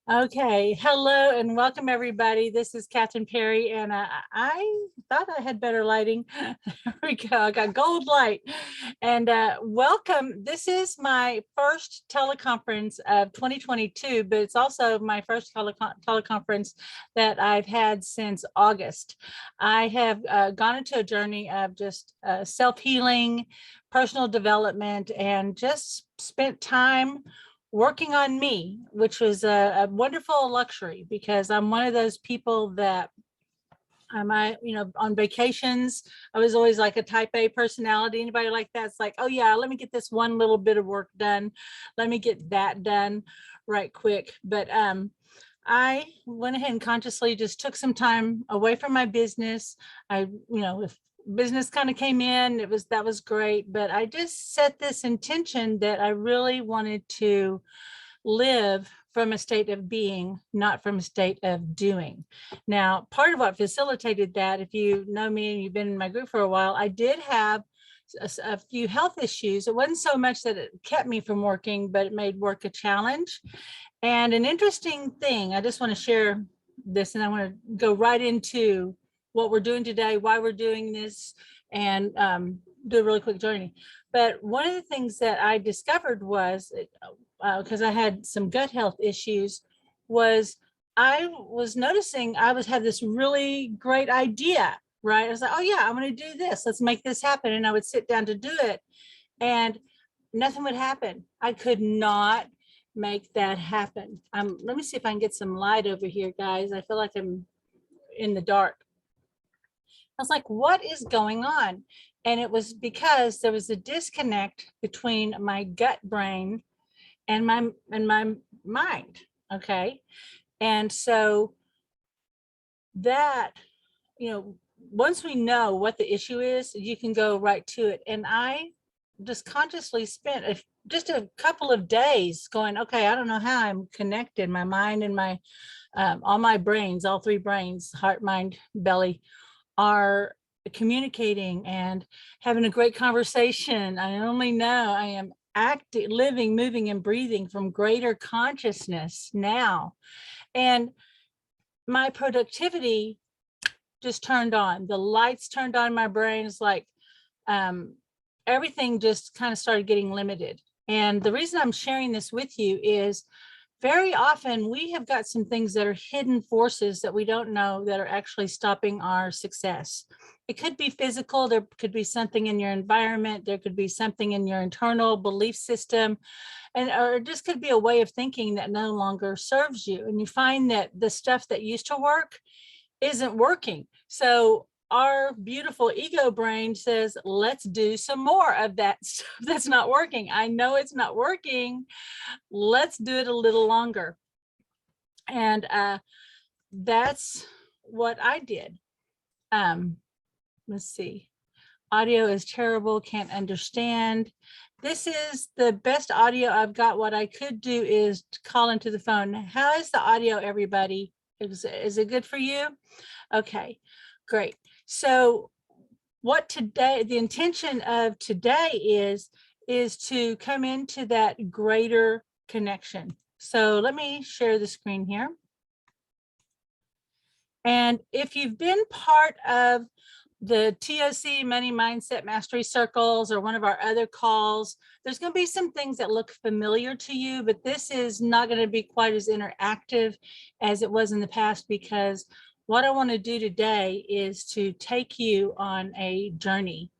Okay, hello and welcome everybody. This is Kathryn Perry, and I thought I had better lighting. There we go. I got gold light, and welcome. This is my first teleconference of 2022, but it's also my first teleconference that I've had since August. I have gone into a journey of just self-healing, personal development, and just spent time working on me, which was a wonderful luxury because I'm one of those people that on vacations, I was always like a type A personality. Anybody like that? It's like, oh yeah, let me get this one little bit of work done. Let me get that done right quick. But I went ahead and consciously just took some time away from my business. If business kind of came in, that was great. But I just set this intention that I really wanted to live from a state of being, not from a state of doing. Now, part of what facilitated that, if you know me and you've been in my group for a while, I did have a few health issues. It wasn't so much that it kept me from working, but it made work a challenge. And an interesting thing, I just want to share this, and I want to go right into what we're doing today, why we're doing this, and do a really quick journey. But one of the things that I discovered was, because I had some gut health issues, was I was noticing I had this really great idea, right? I was like, oh yeah, I'm going to do this. Let's make this happen. And I would sit down to do it, and nothing would happen. I could not make that happen. Let me see if I can get some light over here, guys. I feel like I'm in the dark. I was like, what is going on? And it was because there was a disconnect between my gut brain and my mind. Okay. And so that, once we know what the issue is, you can go right to it. And I just consciously spent just a couple of days going, okay, I don't know how I'm connected. My mind and all my brains, all three brains, heart, mind, belly, are communicating and having a great conversation. I only know I am acting, living, moving, and breathing from greater consciousness now. And my productivity just turned on. The lights turned on my brain. It's like everything just kind of started getting limited. And the reason I'm sharing this with you is very often we have got some things that are hidden forces that we don't know that are actually stopping our success. It could be physical, there could be something in your environment, there could be something in your internal belief system, or it just could be a way of thinking that no longer serves you. And you find that the stuff that used to work isn't working. So our beautiful ego brain says, let's do some more of that stuff that's not working. I know it's not working. Let's do it a little longer. And that's what I did. Let's see. Audio is terrible, can't understand. This is the best audio I've got. What I could do is call into the phone. How is the audio, everybody? Is it good for you? Okay, great. So the intention of today is to come into that greater connection. So let me share the screen here. And if you've been part of the TOC Money Mindset Mastery Circles or one of our other calls, there's going to be some things that look familiar to you, but this is not going to be quite as interactive as it was in the past, because what I want to do today is to take you on a journey.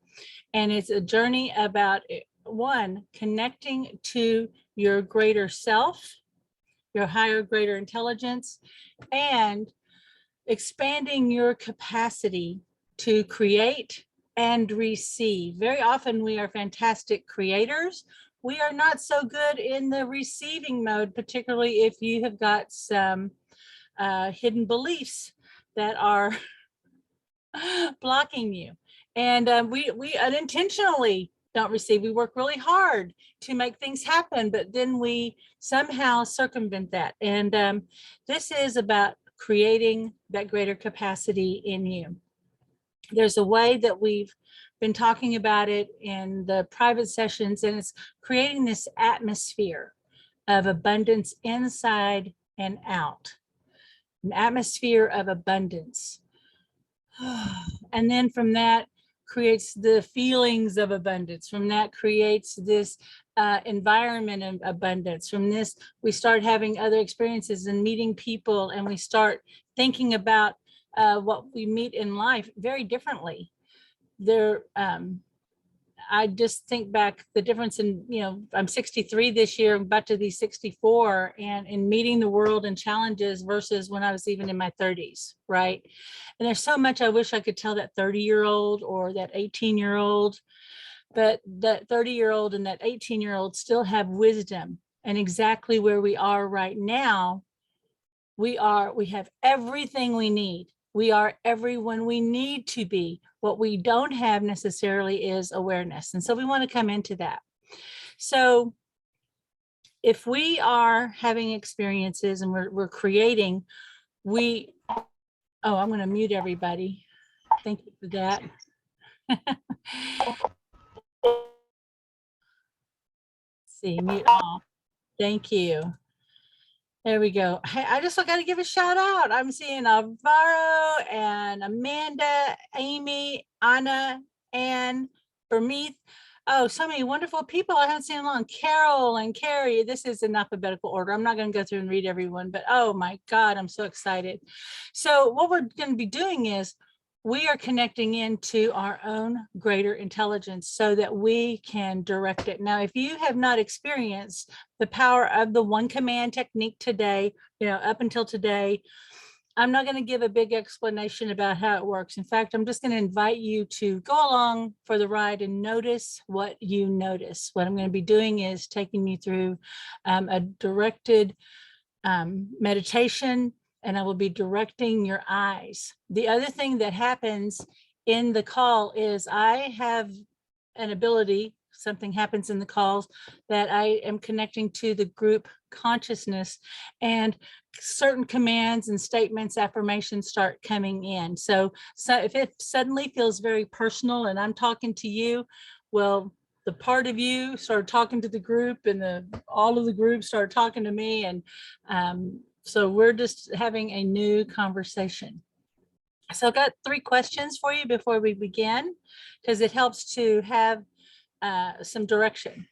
And it's a journey about, one, connecting to your greater self, your higher, greater intelligence, and expanding your capacity to create and receive. Very often we are fantastic creators. We are not so good in the receiving mode, particularly if you have got some hidden beliefs that are blocking you. And we unintentionally don't receive. We work really hard to make things happen, but then we somehow circumvent that. And this is about creating that greater capacity in you. There's a way that we've been talking about it in the private sessions, and it's creating this atmosphere of abundance inside and out, an atmosphere of abundance. And then from that creates the feelings of abundance. From that creates this environment of abundance. From this, we start having other experiences and meeting people, and we start thinking about what we meet in life very differently. I just think back the difference in, I'm 63 this year, I'm about to be 64, and in meeting the world and challenges versus when I was even in my 30s, right? And there's so much I wish I could tell that 30-year-old or that 18-year-old, but that 30-year-old and that 18-year-old still have wisdom. And exactly where we are right now, we have everything we need. We are everyone we need to be. What we don't have necessarily is awareness. And so we want to come into that. So if we are having experiences and we're creating, I'm going to mute everybody. Thank you for that. See, mute off. Thank you. There we go. Hey, I just got to give a shout out. I'm seeing Alvaro and Amanda, Amy, Anna, and Bermeeth. Oh, so many wonderful people I haven't seen in a long. Carol and Carrie. This is in alphabetical order. I'm not going to go through and read everyone, but oh my God, I'm so excited. So what we're going to be doing is we are connecting into our own greater intelligence so that we can direct it. Now, if you have not experienced the power of the one command technique today, up until today, I'm not going to give a big explanation about how it works. In fact, I'm just going to invite you to go along for the ride and notice what you notice. What I'm going to be doing is taking you through a directed meditation, and I will be directing your eyes. The other thing that happens in the call is I have an ability, something happens in the calls that I am connecting to the group consciousness, and certain commands and statements, affirmations start coming in. So if it suddenly feels very personal and I'm talking to you, well, the part of you started talking to the group, and all of the group started talking to me. And so we're just having a new conversation. So I've got 3 questions for you before we begin, because it helps to have some direction.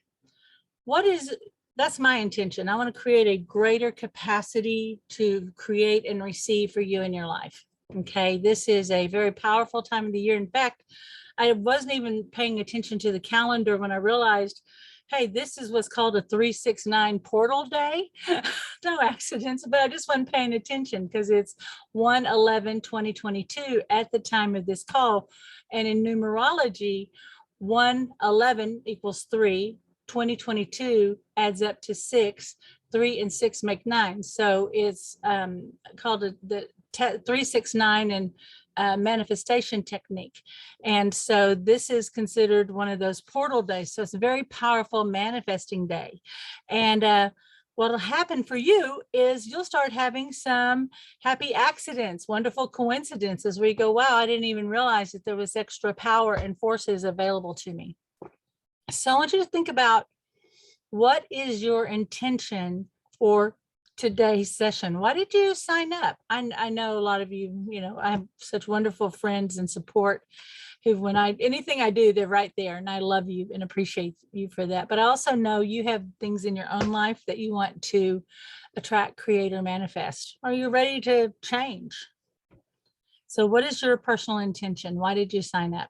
That's my intention. I want to create a greater capacity to create and receive for you in your life. Okay, this is a very powerful time of the year. In fact, I wasn't even paying attention to the calendar when I realized, hey, this is what's called a 369 portal day. No accidents, but I just wasn't paying attention because it's 1/11/2022 at the time of this call. And in numerology, 1/11 equals 3, 2022 adds up to 6, 3 and 6 make 9. So it's called the 369 and manifestation technique. And so this is considered one of those portal days. So it's a very powerful manifesting day. And what'll happen for you is you'll start having some happy accidents, wonderful coincidences where you go, wow, I didn't even realize that there was extra power and forces available to me. So I want you to think about, what is your intention for today's session? Why did you sign up? I know a lot of you, I have such wonderful friends and support who, anything I do, they're right there, and I love you and appreciate you for that. But I also know you have things in your own life that you want to attract, create, or manifest. Are you ready to change? So what is your personal intention? Why did you sign up?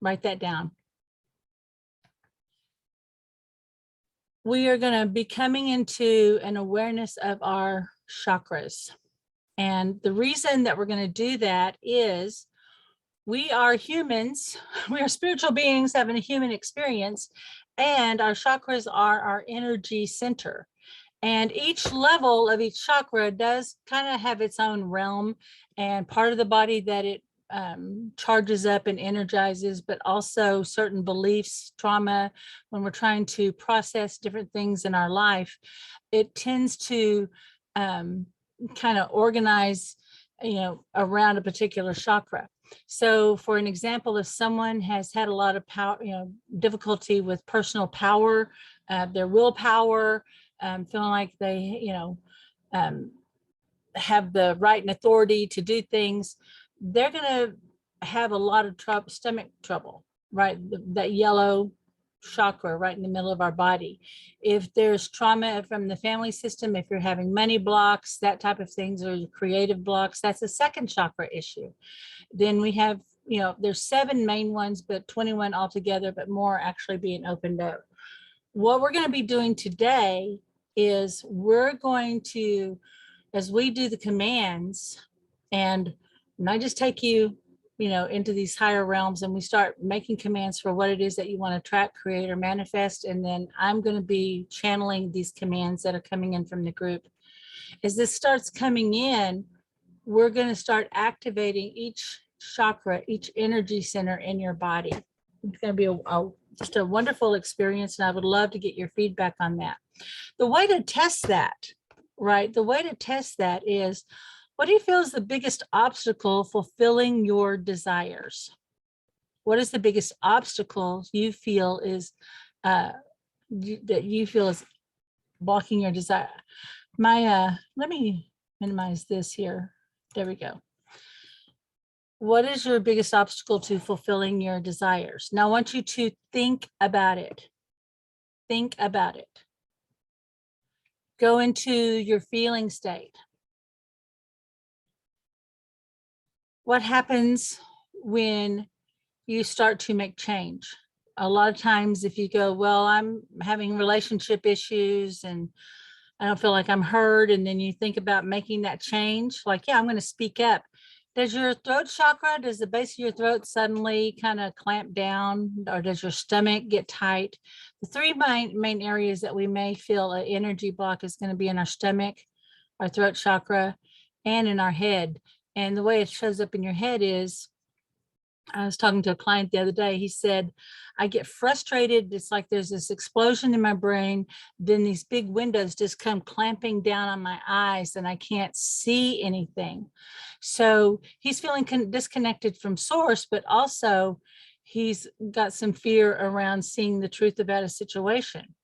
Write that down. We are going to be coming into an awareness of our chakras. And the reason that we're going to do that is we are humans, we are spiritual beings having a human experience, and our chakras are our energy center. And each level of each chakra does kind of have its own realm and part of the body that it charges up and energizes, but also certain beliefs, trauma. When we're trying to process different things in our life, it tends to kind of organize, around a particular chakra. So for an example, if someone has had a lot of power, difficulty with personal power, their willpower, feeling like they, have the right and authority to do things, they're going to have a lot of stomach trouble, right? That yellow chakra right in the middle of our body. If there's trauma from the family system, if you're having money blocks, that type of things, or creative blocks, that's a second chakra issue. Then we have, there's 7 main ones, but 21 altogether, but more actually being opened up. What we're going to be doing today is we're going to, as we do the commands, and I just take you, into these higher realms, and we start making commands for what it is that you want to attract, create, or manifest. And then I'm going to be channeling these commands that are coming in from the group. As this starts coming in, we're going to start activating each chakra, each energy center in your body. It's going to be just a wonderful experience, and I would love to get your feedback on that. The way to test that, right? The way to test that is, what do you feel is the biggest obstacle fulfilling your desires? What is the biggest obstacle you feel is that you feel is blocking your desire? Let me minimize this here. There we go. What is your biggest obstacle to fulfilling your desires? Now I want you to think about it. Think about it. Go into your feeling state. What happens when you start to make change? A lot of times if you go, well, I'm having relationship issues and I don't feel like I'm heard, and then you think about making that change, like, yeah, I'm going to speak up. Does your throat chakra, does the base of your throat suddenly kind of clamp down, or does your stomach get tight? The 3 main areas that we may feel an energy block is going to be in our stomach, our throat chakra, and in our head. And the way it shows up in your head is, I was talking to a client the other day. He said, I get frustrated. It's like there's this explosion in my brain. Then these big windows just come clamping down on my eyes and I can't see anything. So he's feeling disconnected from source, but also he's got some fear around seeing the truth about a situation,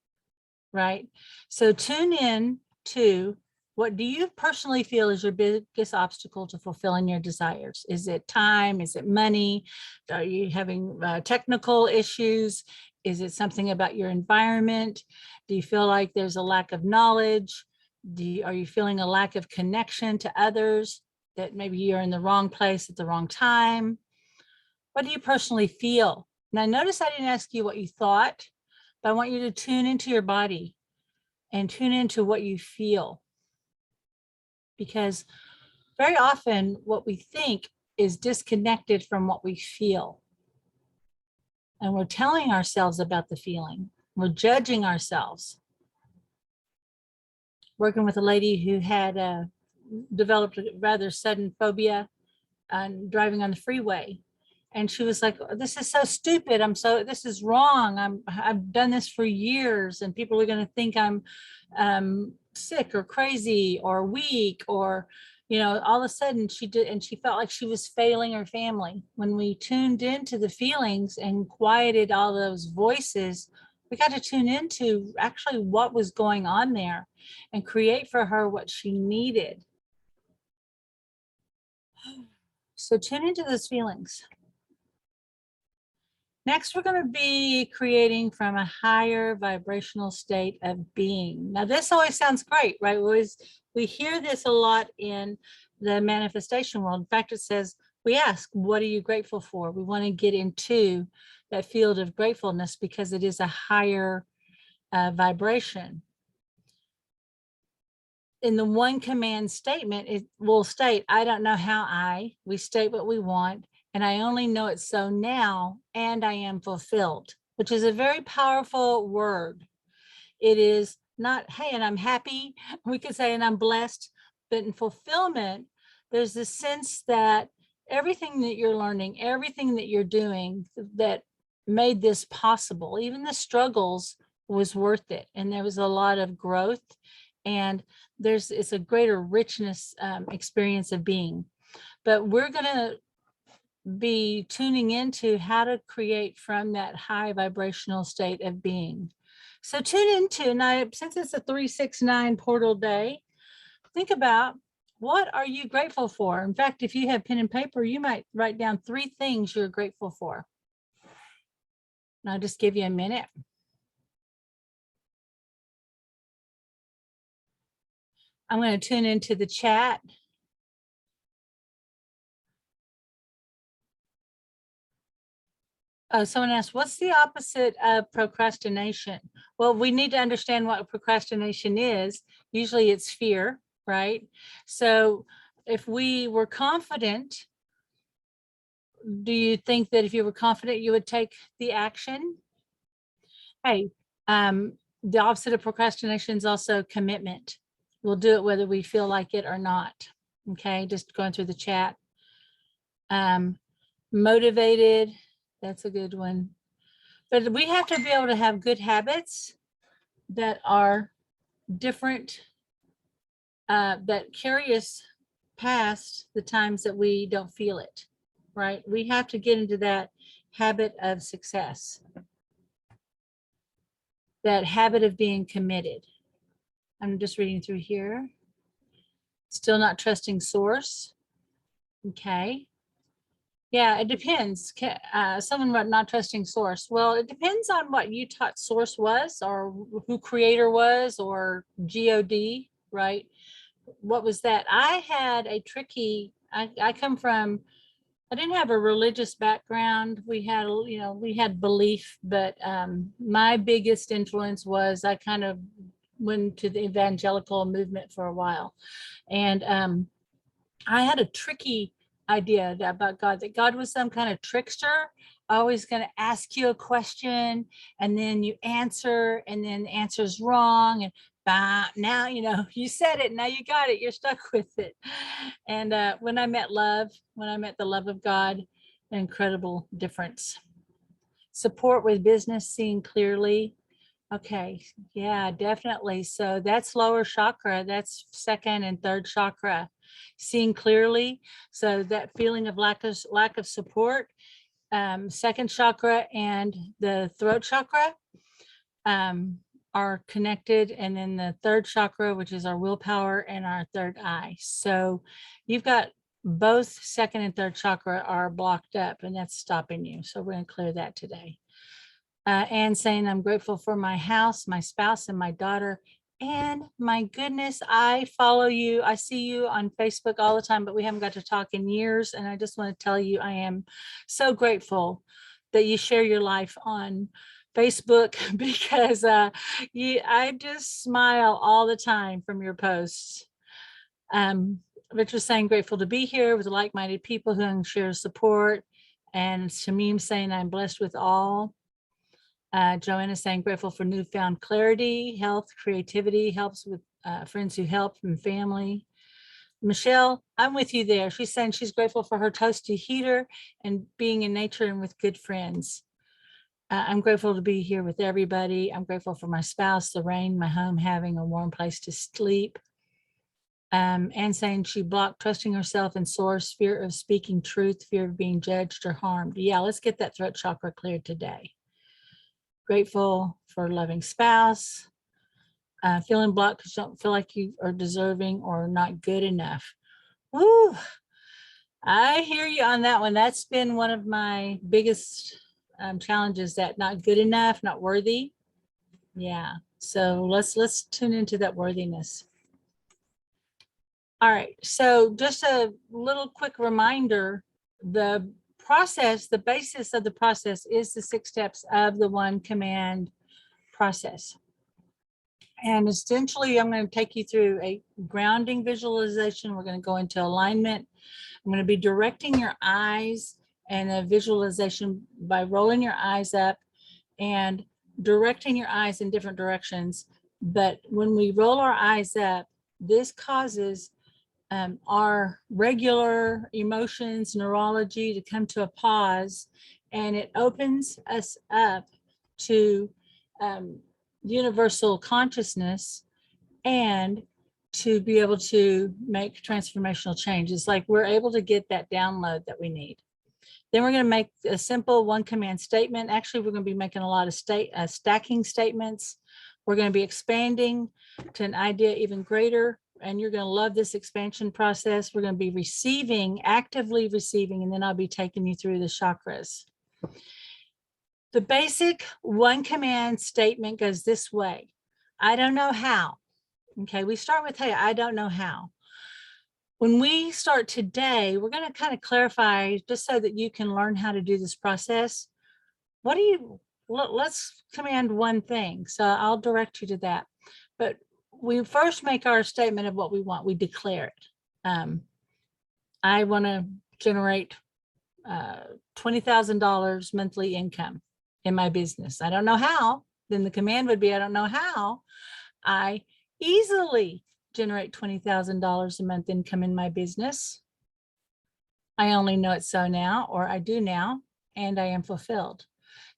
right? So tune in to, what do you personally feel is your biggest obstacle to fulfilling your desires? Is it time? Is it money? Are you having technical issues? Is it something about your environment? Do you feel like there's a lack of knowledge? Are you feeling a lack of connection to others, that maybe you're in the wrong place at the wrong time? What do you personally feel? Now, notice I didn't ask you what you thought, but I want you to tune into your body and tune into what you feel. Because very often what we think is disconnected from what we feel. And we're telling ourselves about the feeling. We're judging ourselves. Working with a lady who had developed a rather sudden phobia on driving on the freeway. And she was like, this is so stupid. This is wrong. I've done this for years, and people are going to think I'm sick or crazy or weak, or, all of a sudden she did. And she felt like she was failing her family. When we tuned into the feelings and quieted all those voices, we got to tune into actually what was going on there and create for her what she needed. So tune into those feelings. Next, we're going to be creating from a higher vibrational state of being. Now, this always sounds great, right? We hear this a lot in the manifestation world. In fact, it says, we ask, what are you grateful for? We want to get into that field of gratefulness because it is a higher vibration. In the one command statement, it will state, I don't know how we state what we want, and I only know it so now, and I am fulfilled, which is a very powerful word. It is not, hey, and I'm happy. We could say, and I'm blessed, but in fulfillment, there's this sense that everything that you're learning, everything that you're doing that made this possible, even the struggles, was worth it. And there was a lot of growth, and it's a greater richness experience of being. But we're going to be tuning into how to create from that high vibrational state of being. So tune into, now since it's a 369 portal day, think about What are you grateful for? In fact, if you have pen and paper, you might write down 3 things you're grateful for. And I'll just give you a minute. I'm going to tune into the chat. Someone asked, what's the opposite of procrastination? Well, we need to understand what procrastination is. Usually it's fear, right? So if we were confident, do you think that if you were confident, you would take the action? Hey, the opposite of procrastination is also commitment. We'll do it whether we feel like it or not. Okay, just going through the chat. Motivated, that's a good one. But we have to be able to have good habits that are different, that carry us past the times that we don't feel it, right? We have to get into that habit of success, that habit of being committed. I'm just reading through here. Still not trusting source. Okay. Yeah, it depends. Someone wrote not trusting source. Well, it depends on what you taught source was, or who creator was, or God, right? What was that? I had a tricky, I come from, I didn't have a religious background. We had, we had belief, but my biggest influence was I kind of went to the evangelical movement for a while. And I had a tricky idea about God, that God was some kind of trickster, always going to ask you a question and then you answer and then the answer's wrong. And now, you said it, now you got it, you're stuck with it. And when I met the love of God, an incredible difference. Support with business, seeing clearly. Okay, yeah, definitely. So that's lower chakra, that's second and third chakra. Seeing clearly, so that feeling of lack of support, second chakra and the throat chakra are connected, and then the third chakra, which is our willpower and our third eye. So you've got both second and third chakra are blocked up, and that's stopping you. So we're going to clear that today. And saying, I'm grateful for my house, my spouse, and my daughter. And my goodness, I follow you. I see you on Facebook all the time, but we haven't got to talk in years. And I just want to tell you, I am so grateful that you share your life on Facebook, because I just smile all the time from your posts. Richard's saying, grateful to be here with like-minded people who share support. And Shamim saying, I'm blessed with all. Joanna saying, grateful for newfound clarity, health, creativity, helps with friends who help, and family. Michelle, I'm with you there. She's saying she's grateful for her toasty heater and being in nature and with good friends. I'm grateful to be here with everybody. I'm grateful for my spouse, the rain, my home, having a warm place to sleep. And saying she blocked trusting herself and source, fear of speaking truth, fear of being judged or harmed. Yeah, let's get that throat chakra cleared today. Grateful for a loving spouse. Feeling blocked because you don't feel like you are deserving or not good enough. Woo! I hear you on that one. That's been one of my biggest challenges, that not good enough, not worthy. Yeah. So let's tune into that worthiness. All right. So just a little quick reminder, the process, the basis of the process is the 6 steps of the 1 command process. And essentially, I'm going to take you through a grounding visualization. We're going to go into alignment. I'm going to be directing your eyes and a visualization by rolling your eyes up and directing your eyes in different directions. But when we roll our eyes up, this causes our regular emotions, neurology to come to a pause, and it opens us up to universal consciousness and to be able to make transformational changes. Like we're able to get that download that we need. Then we're going to make a simple 1 command statement. Actually, we're going to be making a lot of stacking statements. We're going to be expanding to an idea even greater, and you're going to love this expansion process. We're going to be receiving, actively receiving, and then I'll be taking you through the chakras. The basic one command statement goes this way. I don't know how. Okay, we start with, hey, I don't know how. When we start today, we're going to kind of clarify just so that you can learn how to do this process. Let's command one thing. So I'll direct you to that. But we first make our statement of what we want. We declare it. I want to generate $20,000 monthly income in my business. I don't know how. Then the command would be, I don't know how I easily generate $20,000 a month income in my business. I only know it so now, or I do now, and I am fulfilled.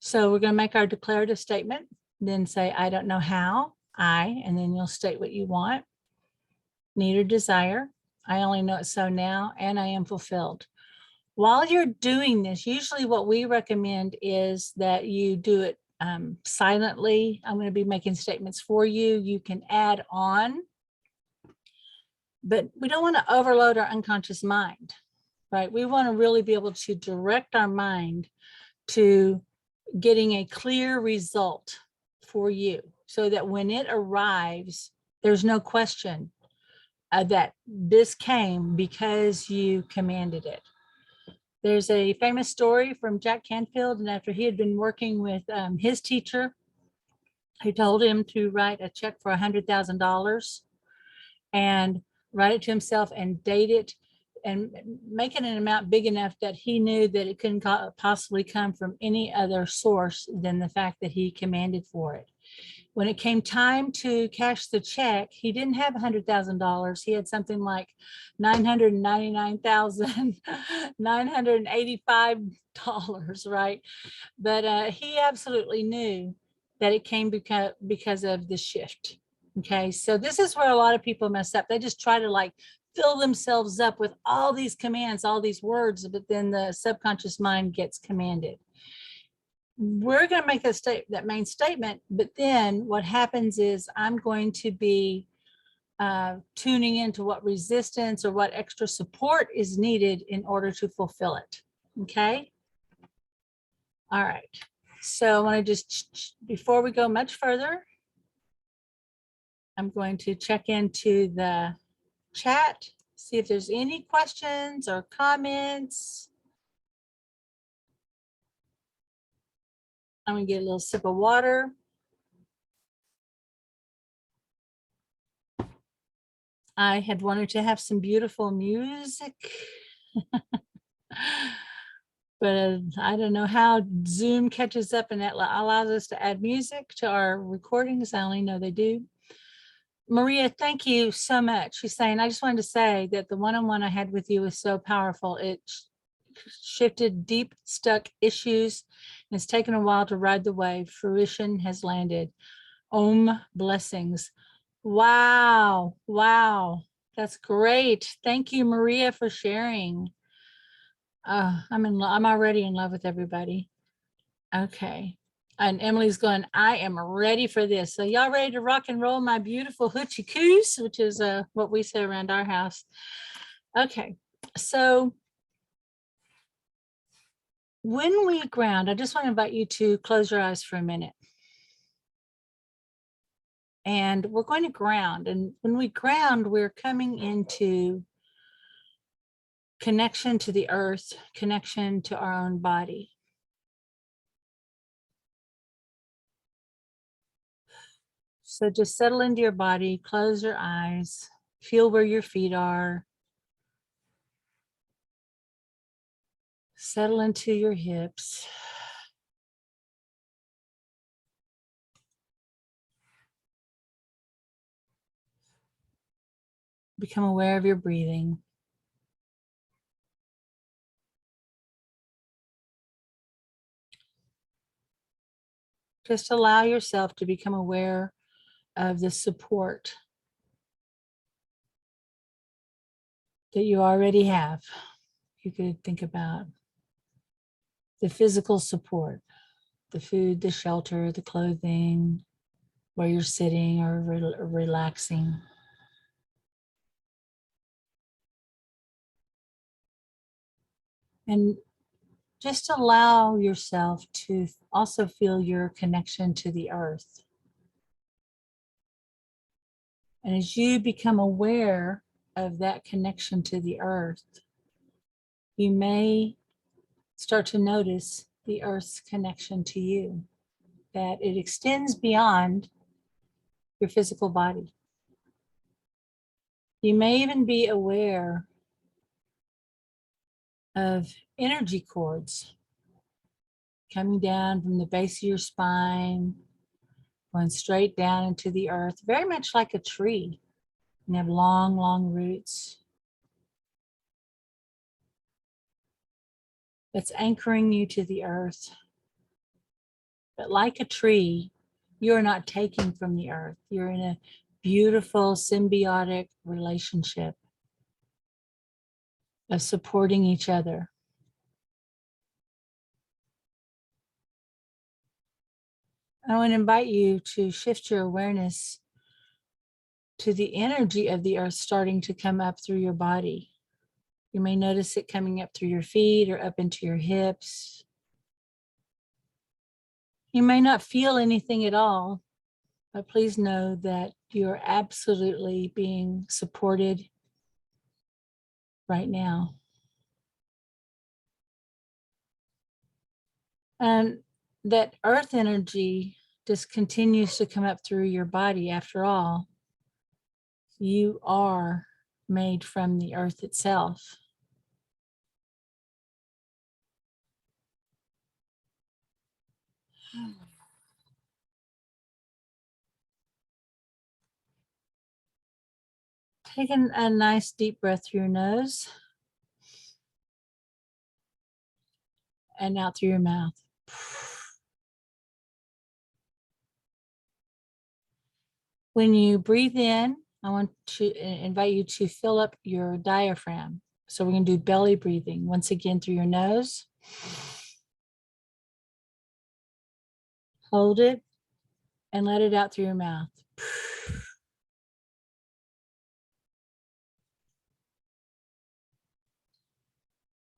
So we're going to make our declarative statement, then say, I don't know how, and then you'll state what you want, need or desire. I only know it so now, and I am fulfilled. While you're doing this, usually what we recommend is that you do it silently. I'm going to be making statements for you. You can add on, but we don't want to overload our unconscious mind, right? We want to really be able to direct our mind to getting a clear result for you so that when it arrives, there's no question that this came because you commanded it. There's a famous story from Jack Canfield, and after he had been working with his teacher, he told him to write a check for $100,000 and write it to himself and date it and make it an amount big enough that he knew that it couldn't possibly come from any other source than the fact that he commanded for it. When it came time to cash the check, he didn't have $100,000. He had something like $999,985, right? But he absolutely knew that it came because of the shift. Okay, so this is where a lot of people mess up. They just try to like fill themselves up with all these commands, all these words, but then the subconscious mind gets commanded. We're going to make that main statement, but then what happens is I'm going to be tuning into what resistance or what extra support is needed in order to fulfill it. Okay. All right. So I want to just, before we go much further, I'm going to check into the chat, see if there's any questions or comments. I'm going to get a little sip of water. I had wanted to have some beautiful music, but I don't know how Zoom catches up and that allows us to add music to our recordings. I only know they do. Maria, thank you so much. She's saying, I just wanted to say that the one-on-one I had with you was so powerful. It shifted deep stuck issues, and it's taken a while to ride the wave. Fruition has landed. Om blessings. Wow. Wow. That's great. Thank you, Maria, for sharing. I'm already in love with everybody. Okay. And Emily's going, I am ready for this. So y'all ready to rock and roll my beautiful hoochie coos, which is what we say around our house. Okay. So when we ground, I just want to invite you to close your eyes for a minute. And we're going to ground. And when we ground, we're coming into connection to the earth, connection to our own body. So just settle into your body, close your eyes, feel where your feet are. Settle into your hips. Become aware of your breathing. Just allow yourself to become aware of the support that you already have. You could think about the physical support, the food, the shelter, the clothing, where you're sitting or relaxing. And just allow yourself to also feel your connection to the earth. And as you become aware of that connection to the earth, you may start to notice the earth's connection to you, that it extends beyond your physical body. You may even be aware of energy cords coming down from the base of your spine, going straight down into the earth, very much like a tree. You have long, long roots that's anchoring you to the earth. But like a tree, you're not taking from the earth. You're in a beautiful symbiotic relationship of supporting each other. I want to invite you to shift your awareness to the energy of the earth starting to come up through your body. You may notice it coming up through your feet or up into your hips. You may not feel anything at all, but please know that you're absolutely being supported right now. And that earth energy just continues to come up through your body. After all, you are made from the earth itself. Take a nice deep breath through your nose and out through your mouth. When you breathe in, I want to invite you to fill up your diaphragm. So we're going to do belly breathing. Once again, through your nose. Hold it and let it out through your mouth.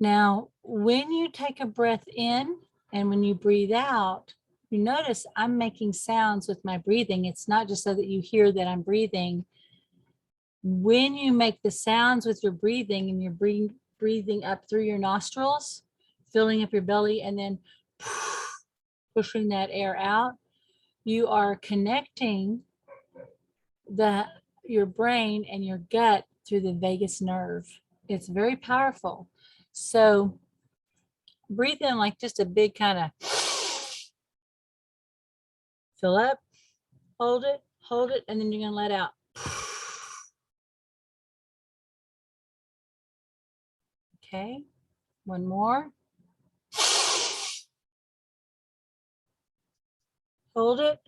Now, when you take a breath in and when you breathe out, you notice I'm making sounds with my breathing. It's not just so that you hear that I'm breathing. When you make the sounds with your breathing and you're breathing up through your nostrils, filling up your belly, and then pushing that air out, you are connecting your brain and your gut through the vagus nerve. It's very powerful. So breathe in like just a big kind of fill up, hold it, and then you're going to let out. Okay, one more. Hold it.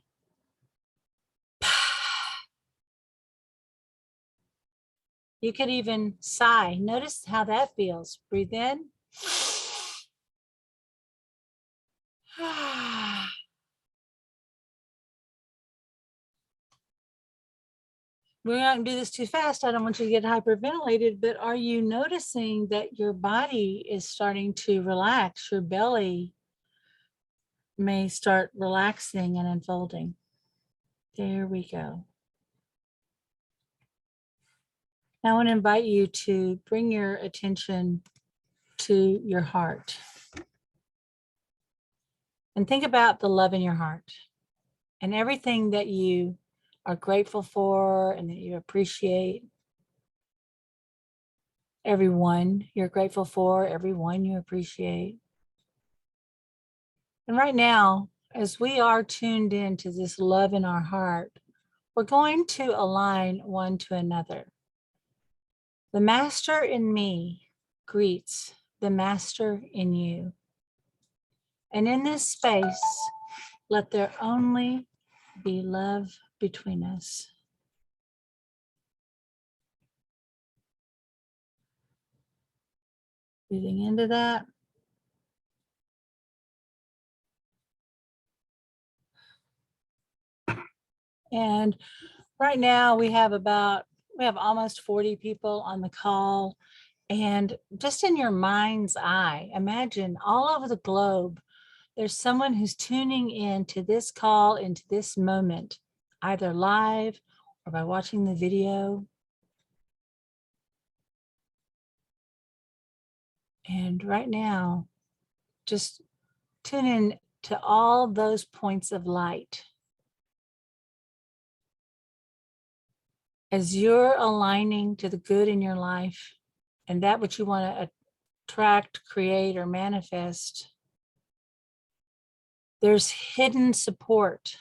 You could even sigh. Notice how that feels. Breathe in. We're not going to do this too fast. I don't want you to get hyperventilated, but are you noticing that your body is starting to relax? Your belly may start relaxing and unfolding. There we go. Now I want to invite you to bring your attention to your heart. And think about the love in your heart and everything that you are grateful for and that you appreciate. Everyone you're grateful for, everyone you appreciate. And right now, as we are tuned into this love in our heart, we're going to align one to another. The master in me greets the master in you. And in this space, let there only be love between us. Breathing into that. And right now we have almost 40 people on the call. And just in your mind's eye, imagine all over the globe, there's someone who's tuning in to this call, into this moment, either live or by watching the video. And right now, just tune in to all those points of light. As you're aligning to the good in your life and that which you want to attract, create, or manifest, there's hidden support.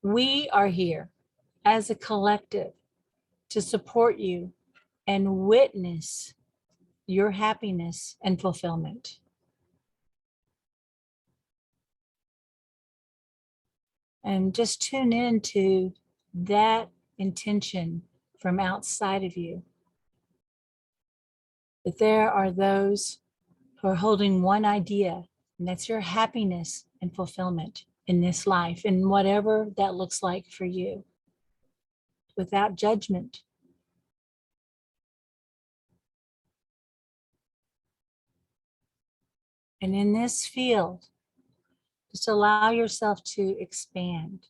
We are here as a collective to support you and witness your happiness and fulfillment. And just tune in to that intention from outside of you. That there are those who are holding one idea, and that's your happiness and fulfillment in this life, and whatever that looks like for you, without judgment. And in this field, just allow yourself to expand.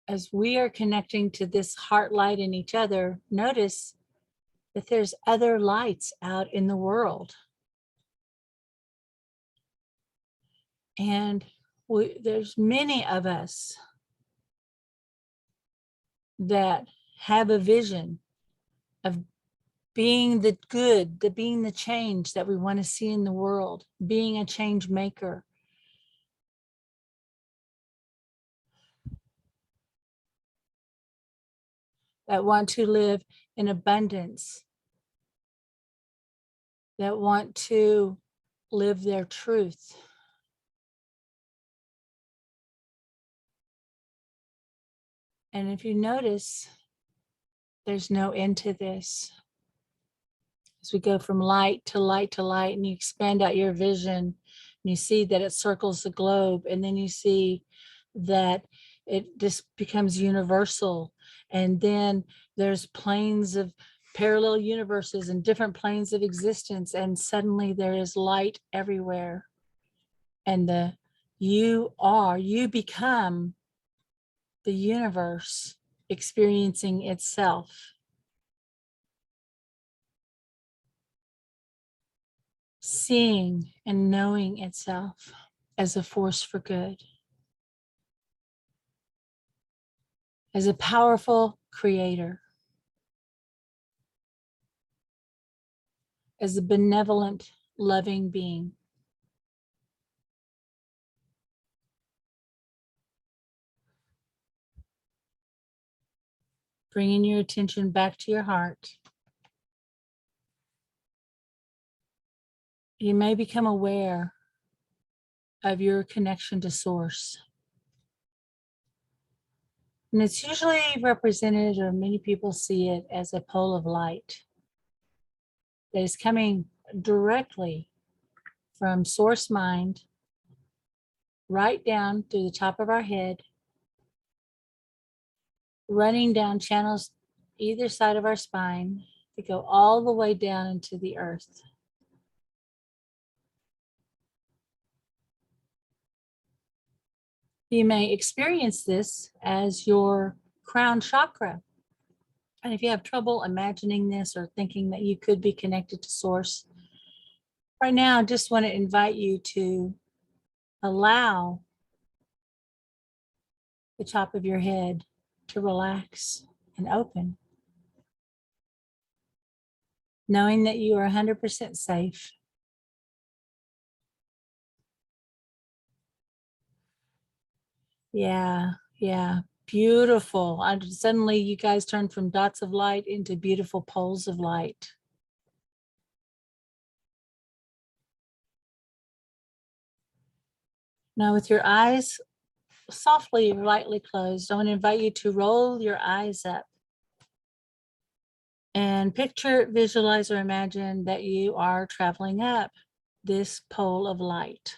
As we are connecting to this heart light in each other, notice that there's other lights out in the world. And there's many of us that have a vision of being the good, being the change that we want to see in the world, being a change maker. That want to live in abundance, that want to live their truth. And if you notice, there's no end to this. As we go from light to light to light, and you expand out your vision, and you see that it circles the globe, and then you see that it just becomes universal. And then there's planes of parallel universes and different planes of existence, and suddenly there is light everywhere. And you become the universe experiencing itself. Seeing and knowing itself as a force for good, as a powerful creator, as a benevolent, loving being. Bringing your attention back to your heart. You may become aware of your connection to Source. And it's usually represented, or many people see it, as a pole of light that is coming directly from Source Mind, right down through the top of our head, running down channels either side of our spine to go all the way down into the earth. You may experience this as your crown chakra. And if you have trouble imagining this or thinking that you could be connected to Source, right now, I just want to invite you to allow the top of your head to relax and open, knowing that you are 100% safe. Yeah, beautiful. Suddenly you guys turn from dots of light into beautiful poles of light. Now with your eyes softly, lightly closed, I want to invite you to roll your eyes up and picture, visualize, or imagine that you are traveling up this pole of light.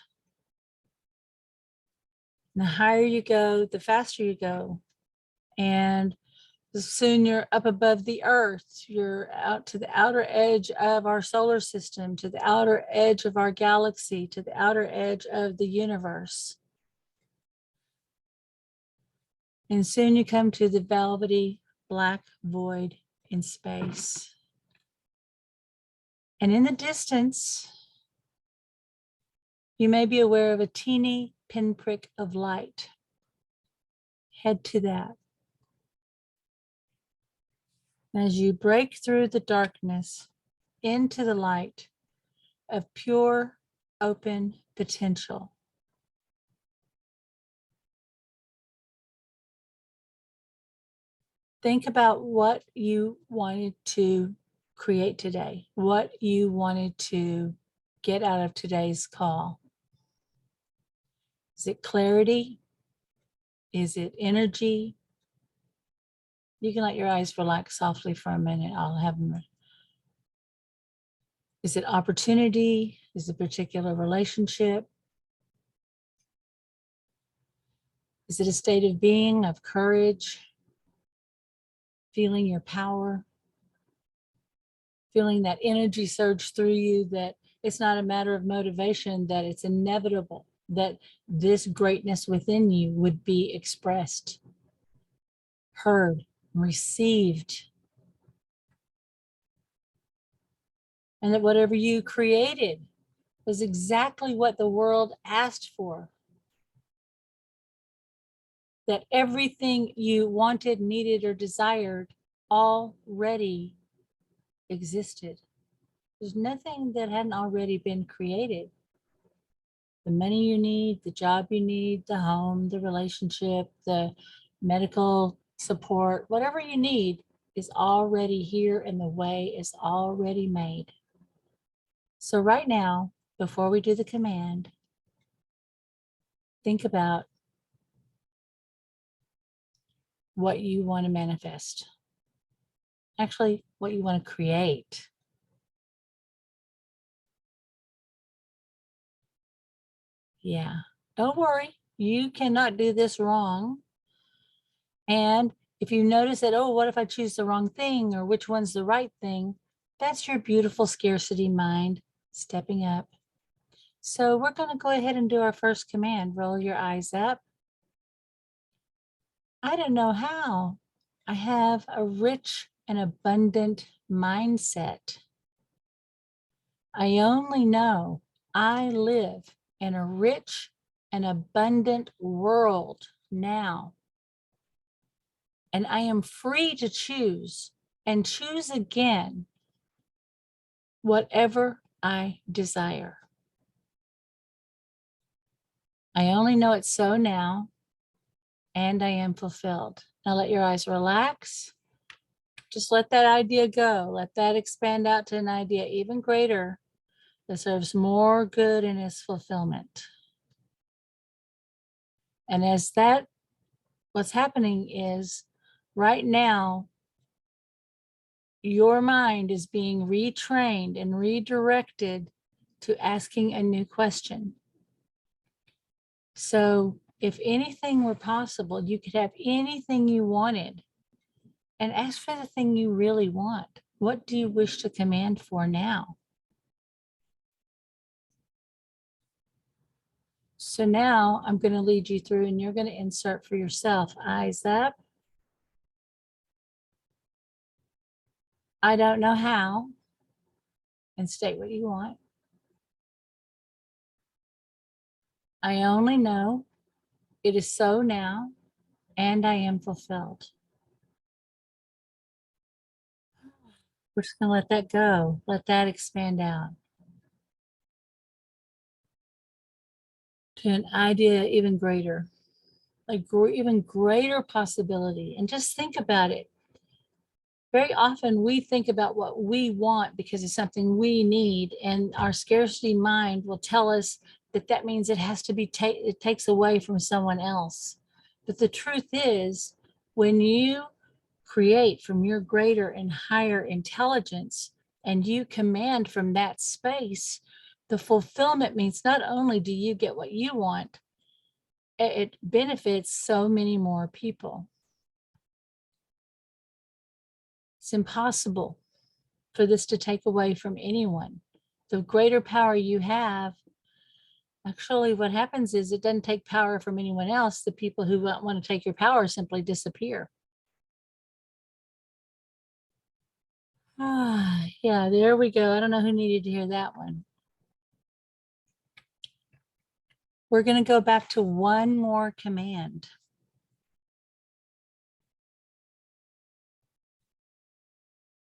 And the higher you go, the faster you go. And soon you're up above the earth. You're out to the outer edge of our solar system, to the outer edge of our galaxy, to the outer edge of the universe. And soon you come to the velvety black void in space. And in the distance, you may be aware of a teeny pinprick of light. Head to that. As you break through the darkness into the light of pure, open potential. Think about what you wanted to create today, what you wanted to get out of today's call. Is it clarity? Is it energy? You can let your eyes relax softly for a minute. I'll have them. Is it opportunity? Is it a particular relationship? Is it a state of being, of courage? Feeling your power? Feeling that energy surge through you, that it's not a matter of motivation, that it's inevitable, that this greatness within you would be expressed, heard, received. And that whatever you created was exactly what the world asked for. That everything you wanted, needed, or desired already existed. There's nothing that hadn't already been created. The money you need, the job you need, the home, the relationship, the medical support, whatever you need is already here and the way is already made. So right now, before we do the command, think about what you want to manifest. Actually, what you want to create. Yeah, don't worry. You cannot do this wrong. And if you notice that, oh, what if I choose the wrong thing or which one's the right thing? That's your beautiful scarcity mind stepping up. So we're going to go ahead and do our first command. Roll your eyes up. I don't know how. I have a rich and abundant mindset. I only know I live in a rich and abundant world now. And I am free to choose and choose again whatever I desire. I only know it's so now, and I am fulfilled. Now let your eyes relax. Just let that idea go. Let that expand out to an idea even greater that serves more good in its fulfillment. And as that, what's happening is right now, your mind is being retrained and redirected to asking a new question. So if anything were possible, you could have anything you wanted and ask for the thing you really want. What do you wish to command for now? So now I'm going to lead you through and you're going to insert for yourself. Eyes up. I don't know how. And state what you want. I only know it is so now and I am fulfilled. We're just going to let that go. Let that expand out to an idea even greater, like even greater possibility. And just think about it. Very often we think about what we want because it's something we need, and our scarcity mind will tell us that that means it has to be, it takes away from someone else. But the truth is, when you create from your greater and higher intelligence and you command from that space, the fulfillment means not only do you get what you want, it benefits so many more people. It's impossible for this to take away from anyone. The greater power you have, actually what happens is it doesn't take power from anyone else. The people who want to take your power simply disappear. Ah, yeah, there we go. I don't know who needed to hear that one. We're going to go back to one more command.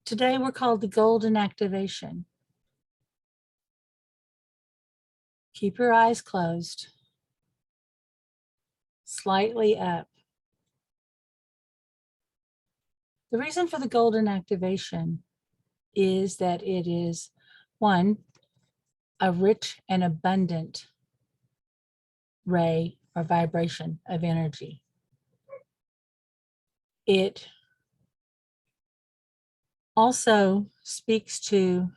Today we're called the golden activation. Keep your eyes closed, slightly up. The reason for the golden activation is that it is, one, a rich and abundant ray or vibration of energy. It also speaks to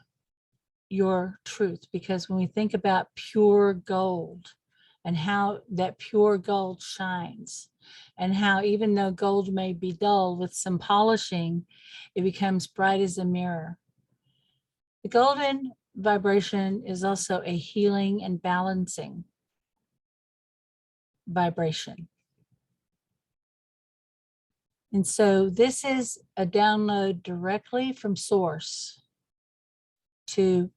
your truth, because when we think about pure gold and how that pure gold shines, and how even though gold may be dull, with some polishing, it becomes bright as a mirror. The golden vibration is also a healing and balancing vibration. And so this is a download directly from source to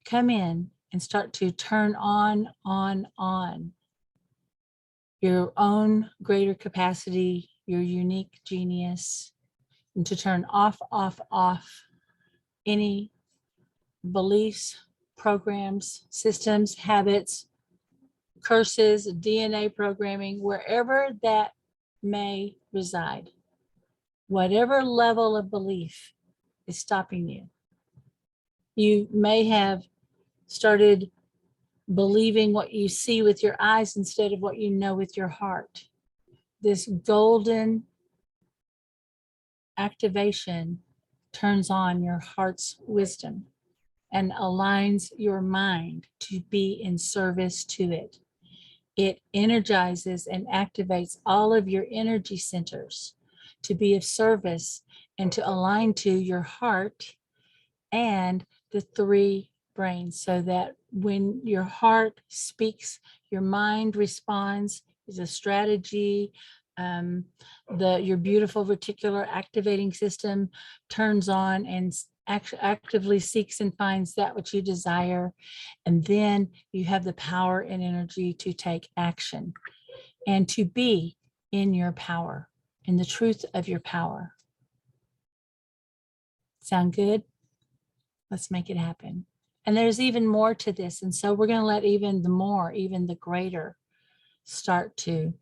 come in and start to turn on your own greater capacity, your unique genius, and to turn off any beliefs, programs, systems, habits, curses, DNA programming, wherever that may reside. Whatever level of belief is stopping you. You may have started believing what you see with your eyes instead of what you know with your heart. This golden activation turns on your heart's wisdom and aligns your mind to be in service to it. It energizes and activates all of your energy centers to be of service and to align to your heart and the three brains, so that when your heart speaks, your mind responds, is a strategy. Your beautiful reticular activating system turns on and actively seeks and finds that which you desire. And then you have the power and energy to take action and to be in your power, in the truth of your power. Sound good? Let's make it happen. And there's even more to this. And so we're going to let even the greater start to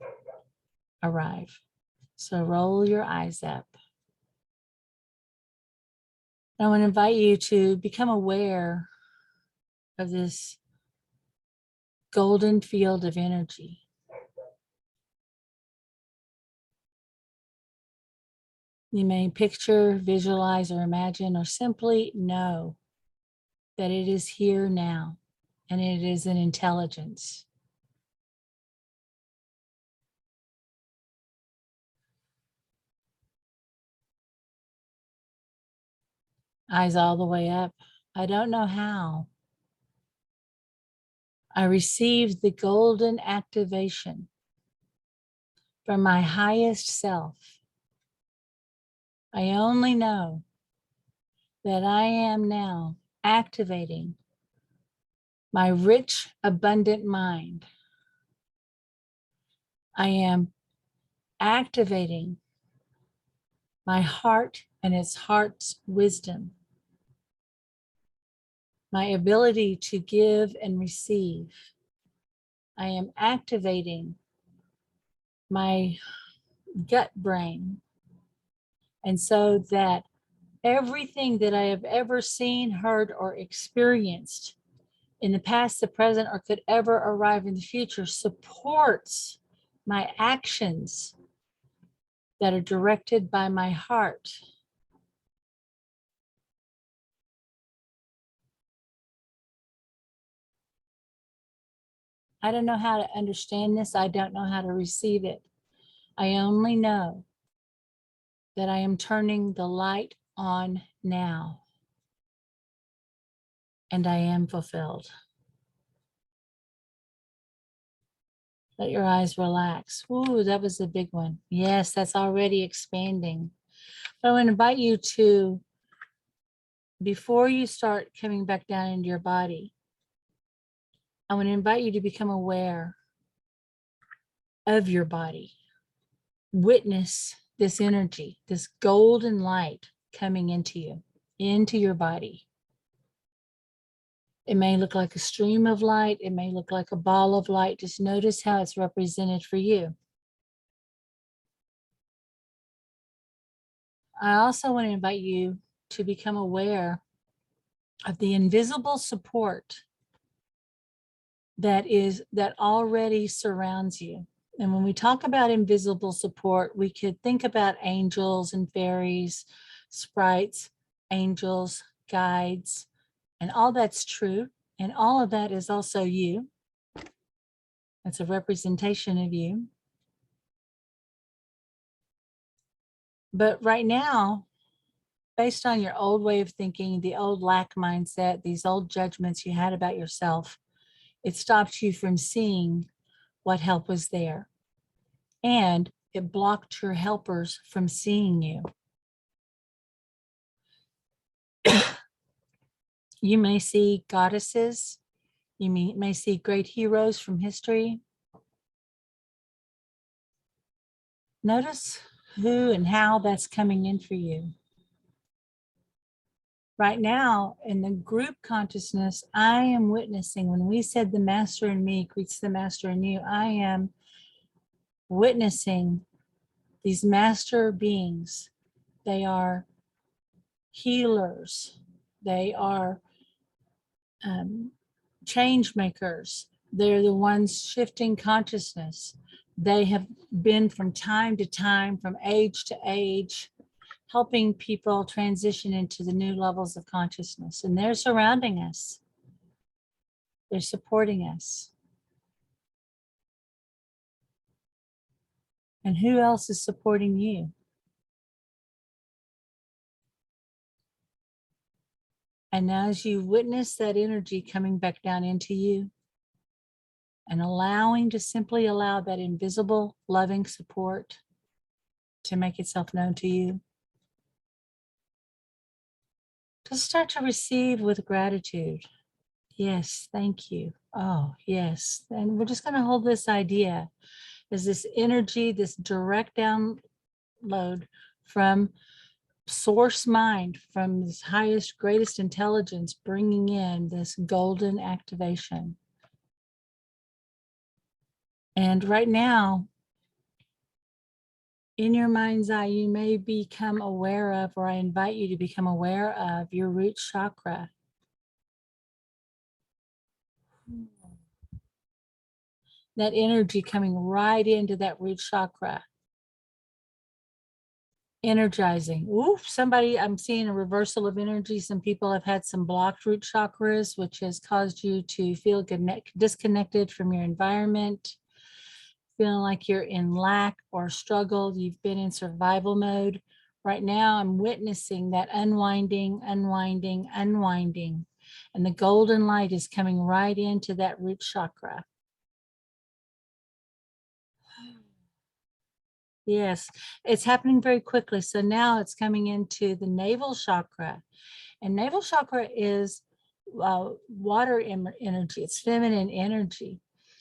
arrive. So roll your eyes up. I want to invite you to become aware of this golden field of energy. You may picture, visualize, or imagine, or simply know that it is here now, and it is an intelligence. Eyes all the way up. I don't know how. I received the golden activation from my highest self. I only know that I am now activating my rich, abundant mind. I am activating my heart and its heart's wisdom, my ability to give and receive. I am activating my gut brain. And so that everything that I have ever seen, heard, or experienced in the past, the present, or could ever arrive in the future supports my actions that are directed by my heart. I don't know how to understand this. I don't know how to receive it. I only know that I am turning the light on now, and I am fulfilled. Let your eyes relax. Ooh, that was a big one. Yes, that's already expanding. But I want to invite you to, before you start coming back down into your body, I want to invite you to become aware of your body. Witness this energy, this golden light coming into you, into your body. It may look like a stream of light. It may look like a ball of light. Just notice how it's represented for you. I also want to invite you to become aware of the invisible support that already surrounds you. And when we talk about invisible support, we could think about angels and fairies, sprites, angels, guides, and all that's true. And all of that is also you. It's a representation of you. But right now, based on your old way of thinking, the old lack mindset, these old judgments you had about yourself, it stopped you from seeing what help was there. And it blocked your helpers from seeing you. You may see goddesses. You may see great heroes from history. Notice who and how that's coming in for you. Right now, in the group consciousness, I am witnessing, when we said the master in me greets the master in you, I am witnessing these master beings. They are healers. They are change makers. They're the ones shifting consciousness. They have been from time to time, from age to age, helping people transition into the new levels of consciousness. And they're surrounding us. They're supporting us. And who else is supporting you? And as you witness that energy coming back down into you and allowing to simply allow that invisible, loving support to make itself known to you, just start to receive with gratitude. Yes, thank you. Oh, yes. And we're just going to hold this idea as this energy, this direct download from source mind, from this highest, greatest intelligence, bringing in this golden activation. And right now, in your mind's eye, you may become aware of, or I invite you to become aware of, your root chakra. That energy coming right into that root chakra. Energizing. Oof, somebody, I'm seeing a reversal of energy. Some people have had some blocked root chakras, which has caused you to feel disconnected from your environment, feeling like you're in lack or struggle. You've been in survival mode. Right now, I'm witnessing that unwinding, unwinding, unwinding. And the golden light is coming right into that root chakra. Yes, it's happening very quickly. So now it's coming into the navel chakra. And navel chakra is water energy. It's feminine energy.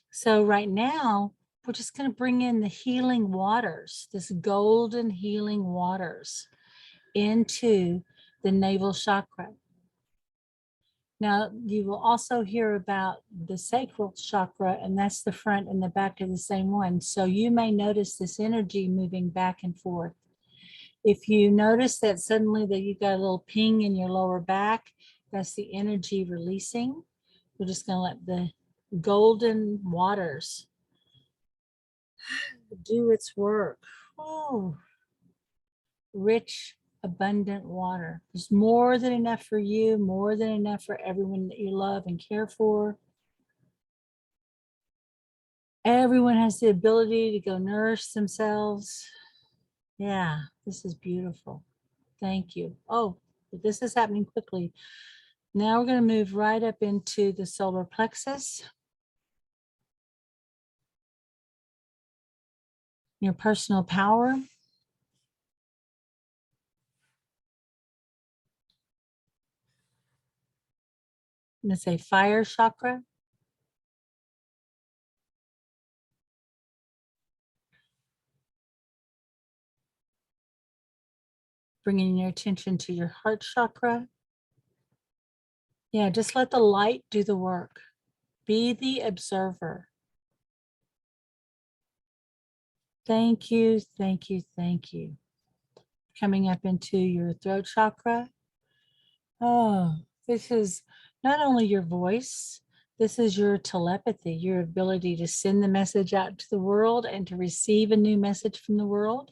So right now, we're just going to bring in the healing waters, this golden healing waters into the navel chakra. Now, you will also hear about the sacral chakra, and that's the front and the back of the same one. So you may notice this energy moving back and forth. If you notice that suddenly that you got a little ping in your lower back, that's the energy releasing. We're just going to let the golden waters do its work. Oh, rich, abundant water. There's more than enough for you, more than enough for everyone that you love and care for. Everyone has the ability to go nourish themselves. Yeah, this is beautiful. Thank you. Oh, but this is happening quickly. Now we're going to move right up into the solar plexus, your personal power. I'm going to say fire chakra. Bringing your attention to your heart chakra. Yeah, just let the light do the work. Be the observer. Thank you, thank you, thank you. Coming up into your throat chakra. Oh, this is not only your voice, this is your telepathy, your ability to send the message out to the world and to receive a new message from the world.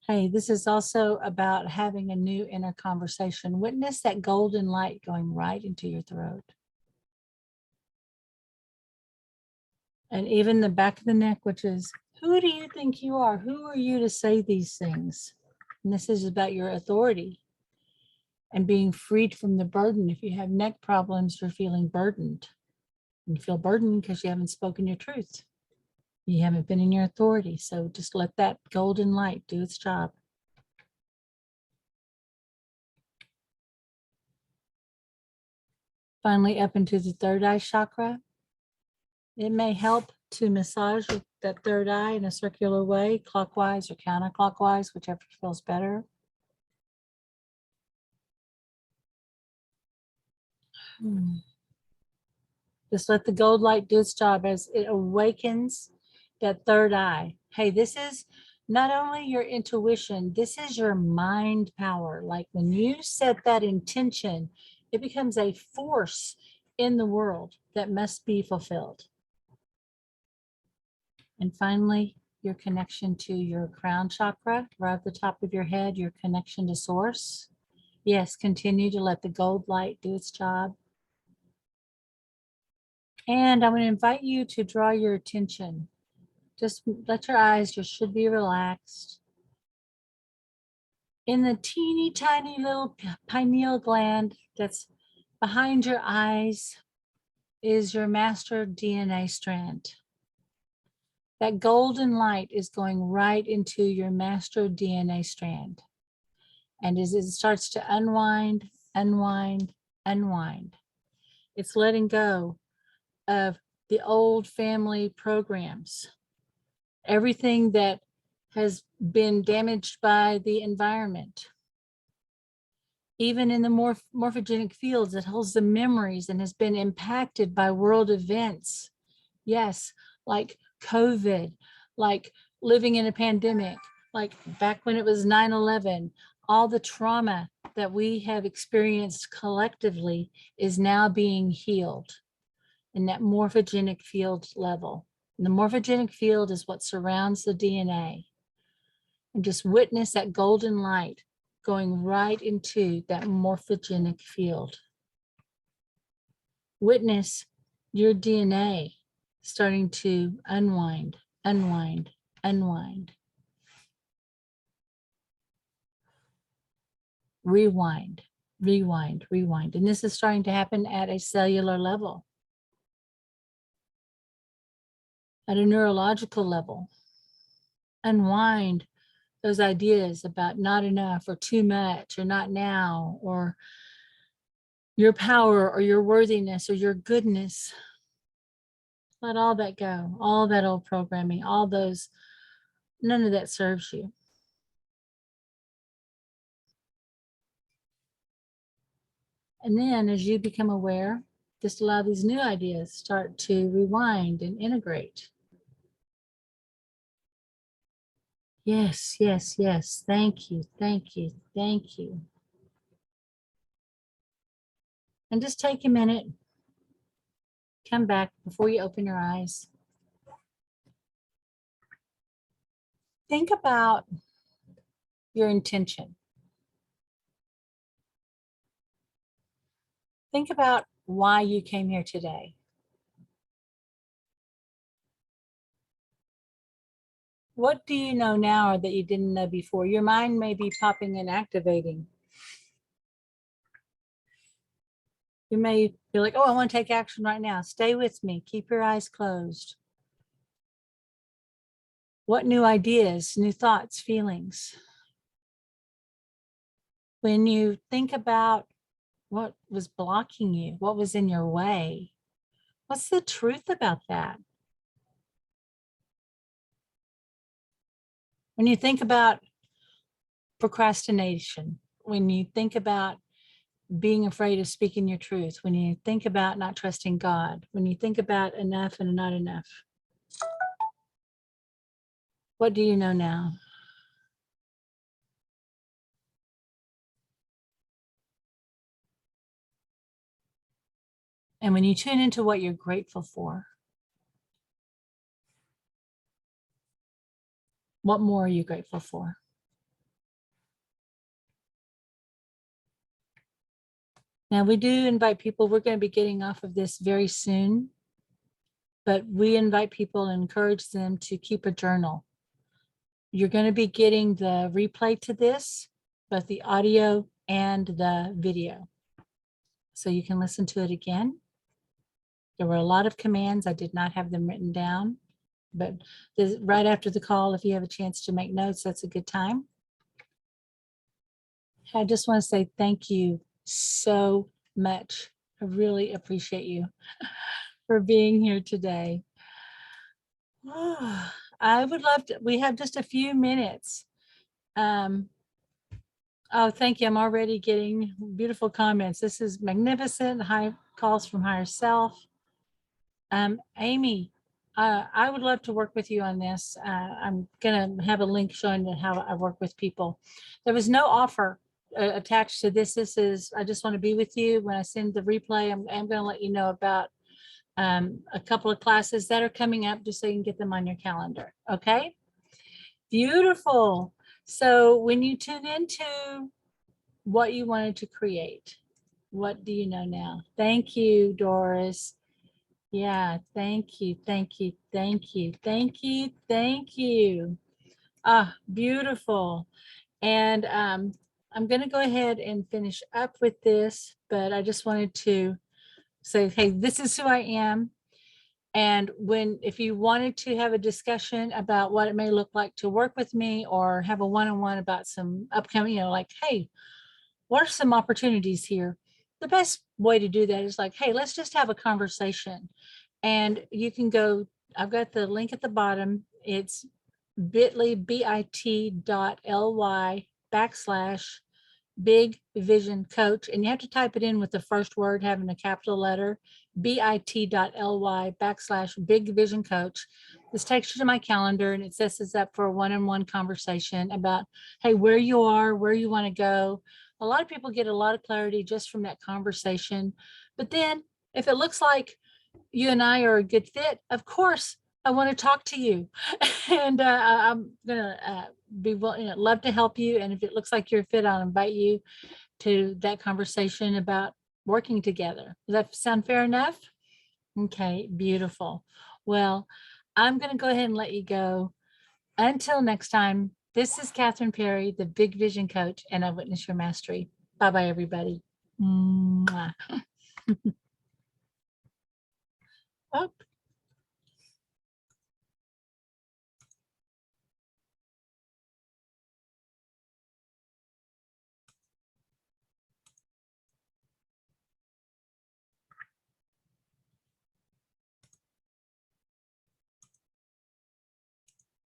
Hey, this is also about having a new inner conversation. Witness that golden light going right into your throat. And even the back of the neck, which is, who do you think you are? Who are you to say these things? And this is about your authority and being freed from the burden. If you have neck problems, you're feeling burdened. You feel burdened because you haven't spoken your truth. You haven't been in your authority. So just let that golden light do its job. Finally, up into the third eye chakra. It may help to massage that third eye in a circular way, clockwise or counterclockwise, whichever feels better. Just let the gold light do its job as it awakens that third eye. Hey, this is not only your intuition, this is your mind power. Like when you set that intention, it becomes a force in the world that must be fulfilled. And finally, your connection to your crown chakra, right at the top of your head, your connection to source. Yes, continue to let the gold light do its job. And I'm going to invite you to draw your attention. Just let your eyes just should be relaxed. In the teeny tiny little pineal gland that's behind your eyes is your master DNA strand. That golden light is going right into your master DNA strand. And as it starts to unwind, unwind, unwind, it's letting go of the old family programs, everything that has been damaged by the environment. Even in the morphogenic fields, it holds the memories and has been impacted by world events. Yes, like COVID, like living in a pandemic, like back when it was 9/11, all the trauma that we have experienced collectively is now being healed in that morphogenic field level. And the morphogenic field is what surrounds the DNA. And just witness that golden light going right into that morphogenic field. Witness your DNA starting to unwind, unwind, unwind. Rewind, rewind, rewind. And this is starting to happen at a cellular level, at a neurological level. Unwind those ideas about not enough or too much or not now or your power or your worthiness or your goodness. Let all that go, all that old programming, all those, none of that serves you. And then as you become aware, just allow these new ideas start to rewind and integrate. Yes, yes, yes. Thank you, thank you, thank you. And just take a minute, come back before you open your eyes. Think about your intention. Think about why you came here today. What do you know now that you didn't know before? Your mind may be popping and activating. You may be like, oh, I want to take action right now. Stay with me. Keep your eyes closed. What new ideas, new thoughts, feelings? When you think about what was blocking you, what was in your way, what's the truth about that? When you think about procrastination, when you think about being afraid of speaking your truth, when you think about not trusting God, when you think about enough and not enough, what do you know now? And when you tune into what you're grateful for, what more are you grateful for? Now, we do invite people, we're going to be getting off of this very soon, but we invite people and encourage them to keep a journal. You're going to be getting the replay to this, both the audio and the video. So you can listen to it again. There were a lot of commands. I did not have them written down, but right after the call, if you have a chance to make notes, that's a good time. I just want to say thank you so much. I really appreciate you for being here today. I would love to, we have just a few minutes. Oh, thank you. I'm already getting beautiful comments. This is magnificent. High calls from higher self. Amy, I would love to work with you on this. I'm going to have a link showing how I work with people. There was no offer attached to this. This is, I just want to be with you. When I send the replay, I'm going to let you know about a couple of classes that are coming up just so you can get them on your calendar. Okay. Beautiful. So when you tune into what you wanted to create, what do you know now? Thank you, Doris. Yeah, thank you, thank you, thank you, thank you, thank you. Ah, beautiful. And I'm going to go ahead and finish up with this, but I just wanted to say, hey, this is who I am. And if you wanted to have a discussion about what it may look like to work with me or have a one-on-one about some upcoming, like, hey, what are some opportunities here? The best way to do that is like, hey, let's just have a conversation. And you can go, I've got the link at the bottom. It's bit.ly, bit.ly/big vision coach. And you have to type it in with the first word having a capital letter, bit.ly/big vision coach. This takes you to my calendar and it sets us up for a one-on-one conversation about, hey, where you are, where you want to go. A lot of people get a lot of clarity just from that conversation. But then if it looks like you and I are a good fit, of course, I want to talk to you. And I'm going to be willing, love to help you. And if it looks like you're a fit, I'll invite you to that conversation about working together. Does that sound fair enough? Okay, beautiful. Well, I'm going to go ahead and let you go. Until next time, this is Kathryn Perry, the Big Vision Coach, and I Witness Your Mastery. Bye-bye, everybody. Mwah. Oh.